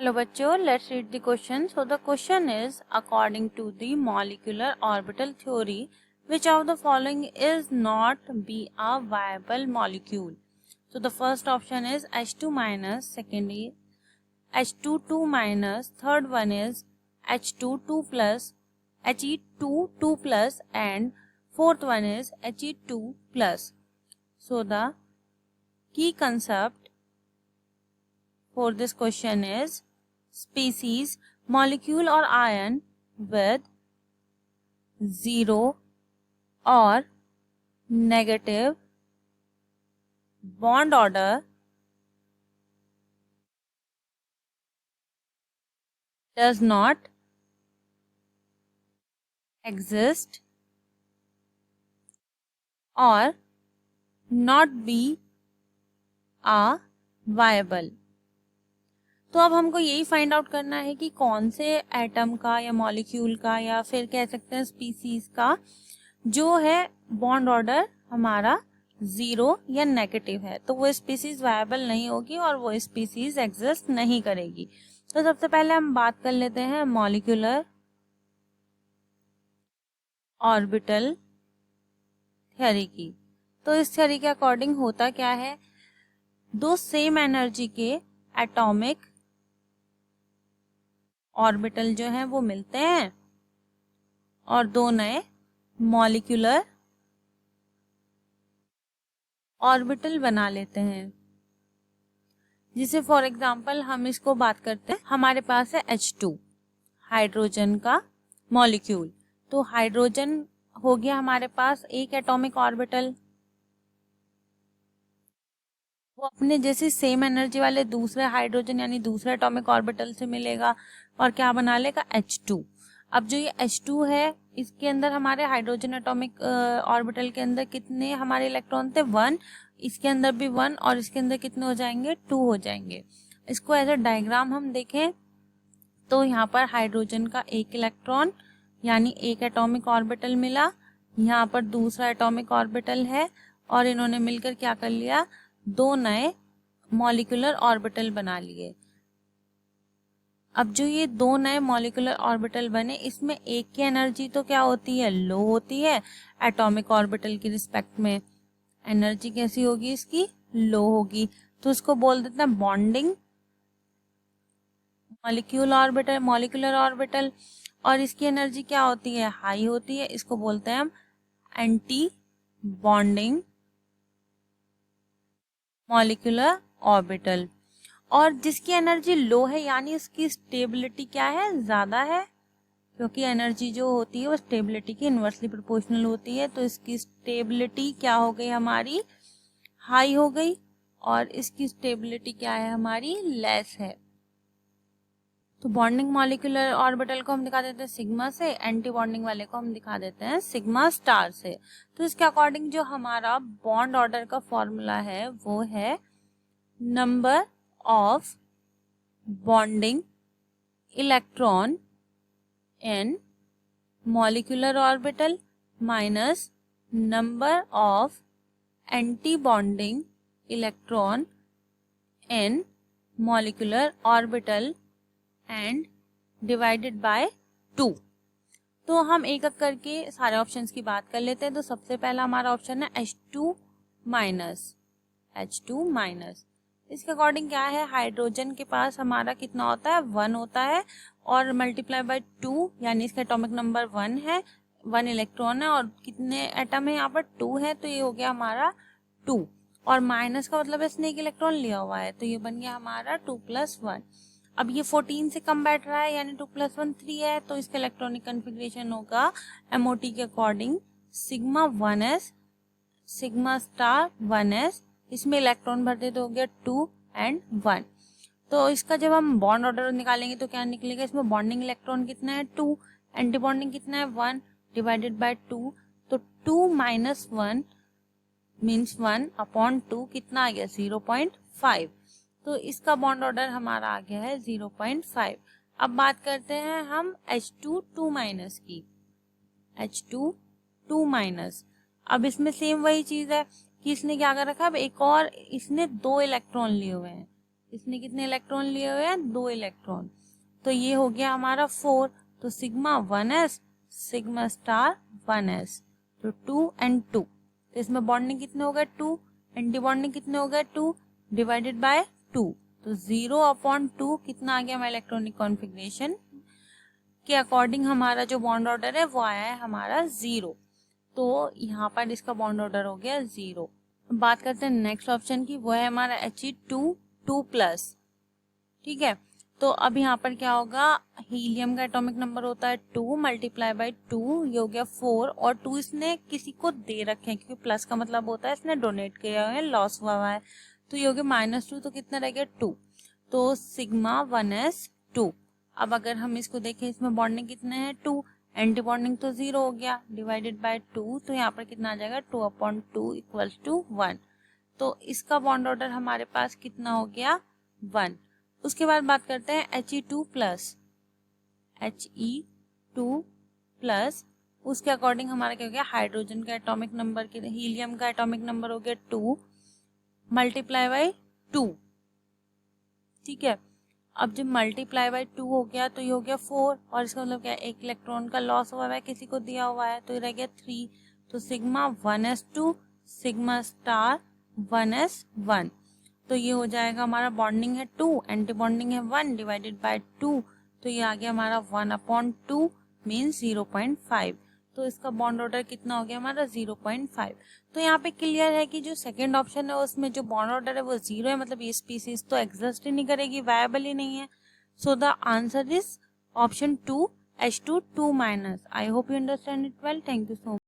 Hello बच्चों, let's read the question. So the question is, according to the molecular orbital theory, which of the following is not be a viable molecule? So the first option is H2 minus, second is H2 2 minus, third one is H2 2 plus, He2 2 plus, and fourth one is He2 plus. So the key concept for this question is species, molecule or ion with zero or negative bond order does not exist or not be a viable. तो अब हमको यही find out करना है कि कौन से atom का या मॉलिक्यूल का या फिर कह सकते हैं स्पीसीज का जो है बॉन्ड ऑर्डर हमारा जीरो या नेगेटिव है, तो वो स्पीसीज वायबल नहीं होगी और वो स्पीसीज एग्जिस्ट नहीं करेगी. तो सबसे पहले हम बात कर लेते हैं मॉलिक्यूलर ऑर्बिटल थ्योरी की. तो इस थ्योरी के अकॉर्डिंग होता क्या है, दो सेम एनर्जी के एटॉमिक ऑर्बिटल जो हैं वो मिलते हैं और दो नए मॉलिक्यूलर ऑर्बिटल बना लेते हैं. जिसे फॉर एग्जांपल हम इसको बात करते हैं, हमारे पास है H2 हाइड्रोजन का मॉलिक्यूल. तो हाइड्रोजन हो गया हमारे पास एक एटॉमिक ऑर्बिटल, वो अपने जैसे सेम एनर्जी वाले दूसरे हाइड्रोजन यानी दूसरे एटॉमिक ऑर्बिटल से मिलेगा और क्या बना लेगा H2. अब जो ये H2 है इसके अंदर हमारे हाइड्रोजन एटॉमिक ऑर्बिटल के अंदर कितने हमारे इलेक्ट्रॉन थे, 1. इसके अंदर भी 1 और इसके अंदर कितने हो जाएंगे, 2 हो जाएंगे. इसको एज अ डायग्राम हम देखें तो यहाँ पर हाइड्रोजन का एक इलेक्ट्रॉन यानी एक एटॉमिक ऑर्बिटल मिला, यहाँ पर दूसरा एटॉमिक ऑर्बिटल है और इन्होंने मिलकर क्या कर लिया, दो नए मॉलिक्यूलर ऑर्बिटल बना लिए. अब जो ये दो नए मॉलिक्यूलर ऑर्बिटल बने इसमें एक की एनर्जी तो क्या होती है, लो होती है. एटॉमिक ऑर्बिटल की रिस्पेक्ट में एनर्जी कैसी होगी, इसकी लो होगी. तो इसको बोल देते हैं बॉन्डिंग मॉलिक्यूलर ऑर्बिटल. और इसकी एनर्जी क्या होती है, हाई होती है. इसको बोलते हैं हम एंटी बॉन्डिंग मॉलिक्यूलर ऑर्बिटल. और जिसकी एनर्जी लो है यानी उसकी स्टेबिलिटी क्या है, ज्यादा है, क्योंकि एनर्जी जो होती है वो स्टेबिलिटी की इनवर्सली प्रोपोर्शनल होती है. तो इसकी स्टेबिलिटी क्या हो गई, हमारी हाई हो गई और इसकी स्टेबिलिटी क्या है, हमारी लेस है. तो बॉन्डिंग मॉलिक्यूलर ऑर्बिटल को हम दिखा देते हैं सिग्मा से, एंटी बॉन्डिंग वाले को हम दिखा देते हैं सिग्मा स्टार से. तो इसके अकॉर्डिंग जो हमारा बॉन्ड ऑर्डर का फॉर्मूला है वो है number of bonding electron in molecular orbital minus number of anti bonding electron in molecular orbital and divided by 2. तो हम एक एक करके सारे ऑप्शंस की बात कर लेते हैं. तो सबसे पहला हमारा ऑप्शन है H2 माइनस. इसके अकॉर्डिंग क्या है, हाइड्रोजन के पास हमारा कितना होता है, 1 होता है और मल्टीप्लाई बाय 2 यानी इसका एटॉमिक नंबर 1 है, 1 इलेक्ट्रॉन है और कितने एटम है यहाँ पर 2 है. तो ये हो गया हमारा 2 और माइनस का मतलब इसने एक इलेक्ट्रॉन लिया हुआ है तो ये बन गया हमारा 2 + 1. अब ये 14 से कम बैठ रहा है यानी 2 + 1 3 है. तो इसका इलेक्ट्रॉनिक कन्फिग्रेशन होगा MOT के according sigma 1s sigma star 1s. इसमें इलेक्ट्रॉन भर दे तो हो गया 2 and 1. तो इसका जब हम बॉन्ड ऑर्डर निकालेंगे तो क्या निकलेगा, इसमें बॉन्डिंग इलेक्ट्रॉन कितना है 2, एंटी बॉन्डिंग कितना है 1 डिवाइडेड बाय 2. तो 2 - 1 मीन्स 1/2 कितना आ गया, 0.5. तो इसका बॉन्ड ऑर्डर हमारा आ गया है 0.5. अब बात करते हैं हम H2 2 माइनस की. H2 2 माइनस, अब इसमें सेम वही चीज है कि इसने क्या कर रखा है, अब एक और इसने 2 इलेक्ट्रॉन लिए हुए हैं. इसने कितने इलेक्ट्रॉन लिए हुए हैं? 2 इलेक्ट्रॉन। तो ये हो गया हमारा 4। तो sigma 1s sigma star 1s, तो 2 and 2। तो इसमें बॉन्डिंग कितने हो गए? 2। एंटी बॉन्डिंग कितने हो गए? 2 डिवाइडेड बाय 2। तो 0/2 कितना आ गया हमारा इलेक्ट्रॉनिक कॉन्फ़िगरेशन के अकॉर्डिंग हमारा जो बॉन्ड ऑर्डर है वो आया है हमारा 0। तो यहाँ पर इसका बॉन्ड ऑर्डर हो गया 0। बात करते हैं नेक्स्ट ऑप्शन की, वो है हमारा He2 2+। ठीक है, तो अब यहाँ पर क्या होगा, हीलियम का एटॉमिक नंबर होता है 2 मल्टीप्लाई बाई 2, ये हो गया 4, और 2 इसने किसी को दे रखे हैं क्योंकि प्लस का मतलब होता है इसने डोनेट किया है, लॉस हुआ है। तो ये हो गया -2, तो कितना रह गया 2। तो सिग्मा 1s2। अब अगर हम इसको देखें, इसमें बॉन्डिंग कितने हैं? 2। एंटी बॉन्डिंग तो 0 हो गया, डिवाइडेड बाय 2, तो यहाँ पर कितना आ जाएगा? 2/2 इक्वल्स टू 1। तो इसका बॉन्ड ऑर्डर हमारे पास कितना हो गया? 1। उसके बाद बात करते हैं He2+। He2+, उसके अकॉर्डिंग हमारा क्या हो गया? हाइड्रोजन का एटॉमिक नंबर, हीलियम का एटॉमिक नंबर हो गया 2 मल्टीप्लाई बाई 2। ठीक है, अब जब मल्टीप्लाई बाई 2 हो गया तो ये हो गया 4, और इसका मतलब क्या है? एक इलेक्ट्रॉन का लॉस हुआ है, किसी को दिया हुआ है, तो ये रह गया 3। तो sigma 1s2 sigma star 1s1। तो ये हो जाएगा हमारा बॉन्डिंग है 2, एंटी बॉन्डिंग है 1 डिवाइडेड बाय 2, तो ये आ गया हमारा 1/2 मीन्स 0.5। तो इसका बॉन्ड ऑर्डर कितना हो गया हमारा? 0.5। तो यहाँ पे क्लियर है कि जो सेकंड ऑप्शन है उसमें जो बॉन्ड ऑर्डर है वो 0 है, मतलब ये स्पीसीज तो एग्जिस्ट ही नहीं करेगी, वायबल ही नहीं है। So the answer is option 2 H2 2-। I hope you understand it well. Thank you so much.